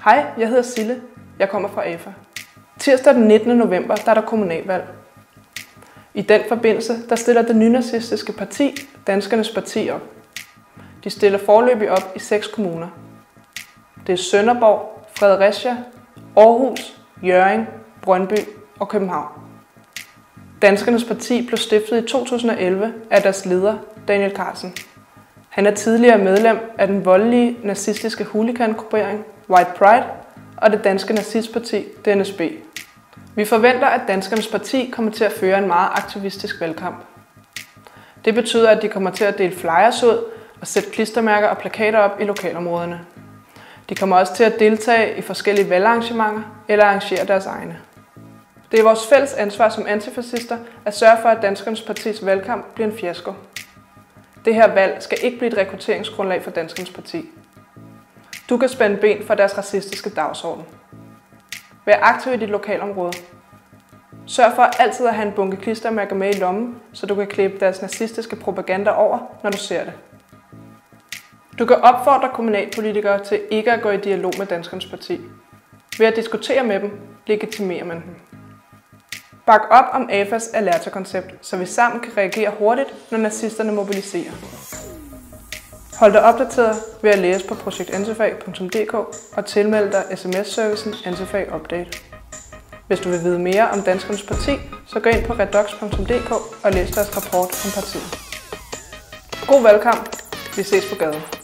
Hej, jeg hedder Sille. Jeg kommer fra AFA. Tirsdag den 19. november der er der kommunalvalg. I den forbindelse der stiller det nynazistiske parti, Danskernes Parti, op. De stiller foreløbig op i 6 kommuner. Det er Sønderborg, Fredericia, Aarhus, Hjørring, Brøndby og København. Danskernes Parti blev stiftet i 2011 af deres leder, Daniel Carlsen. Han er tidligere medlem af den voldelige nazistiske hooligangruppering White Pride og det danske nazistparti DNSB. Vi forventer, at Danskernes Parti kommer til at føre en meget aktivistisk valgkamp. Det betyder, at de kommer til at dele flyers ud og sætte klistermærker og plakater op i lokalområderne. De kommer også til at deltage i forskellige valgarrangementer eller arrangere deres egne. Det er vores fælles ansvar som antifascister at sørge for, at Danskernes Partis valgkamp bliver en fiasko. Det her valg skal ikke blive et rekrutteringsgrundlag for Danskernes Parti. Du kan spænde ben for deres racistiske dagsorden. Vær aktiv i dit lokalområde. Sørg for altid at have en bunke klistermærker med i lommen, så du kan klippe deres nazistiske propaganda over, når du ser det. Du kan opfordre kommunalpolitikere til ikke at gå i dialog med Danskernes Parti. Ved at diskutere med dem, legitimerer man dem. Bak op om AFAs Alerta-koncept, så vi sammen kan reagere hurtigt, når nazisterne mobiliserer. Hold dig opdateret ved at læse på projektantifag.dk og tilmelde dig sms-servicen Antifag Update. Hvis du vil vide mere om Danskernes Parti, så gå ind på redox.dk og læs deres rapport om partiet. God valgkamp! Vi ses på gaden.